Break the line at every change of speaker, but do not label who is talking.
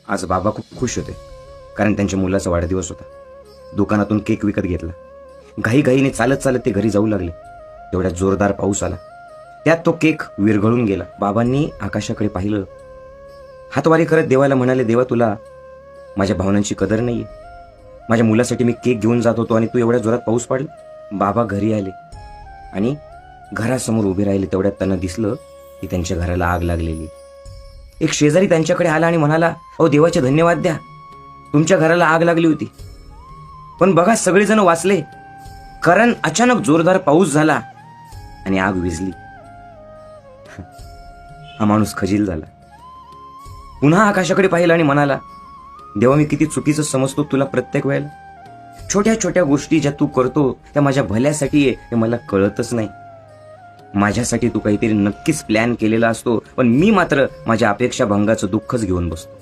आज बाबा खूप खुश होते, कारण त्यांच्या मुलाचा वाढदिवस होता. दुकानातून केक विकत घेतला. घाईघाईने चालत चालत ते घरी जाऊ लागले. तेवढ्यात जोरदार पाऊस आला. त्यात तो केक विरघळून गेला. बाबांनी आकाशाकडे पाहिलं. हातवारी करत देवाला म्हणाले, देवा, तुला माझ्या भावनांची कदर नाहीये. माझ्या मुलासाठी मी केक घेऊन जात होतो आणि तू एवढ्या जोरात पाऊस पाडला. बाबा घरी आले आणि घरासमोर उभे राहिले. तेवढ्यात त्यांना दिसलं की त्यांच्या घराला आग लागलेली. एक शेजारी त्यांच्याकडे आला आणि म्हणाला, अहो देवाचे धन्यवाद द्या, तुमच्या घराला आग लागली होती. पण बघा, सगळेजण वाचले, कारण अचानक जोरदार पाऊस झाला आणि आग विझली. हा माणूस खजील झाला. पुन्हा आकाशाकडे पाहिलं आणि म्हणाला, देवा, मी किती चुकीचं समजतो तुला प्रत्येक वेळेला. छोट्या छोट्या गोष्टी ज्या तू करतो त्या माझ्या भल्यासाठी आहे हे मला कळतच नाही. माझ्यासाठी तू काहीतरी नक्कीच प्लॅन केलेला असतो, पण मी मात्र माझ्या अपेक्षा भंगाचं दुःखच घेऊन बसतो.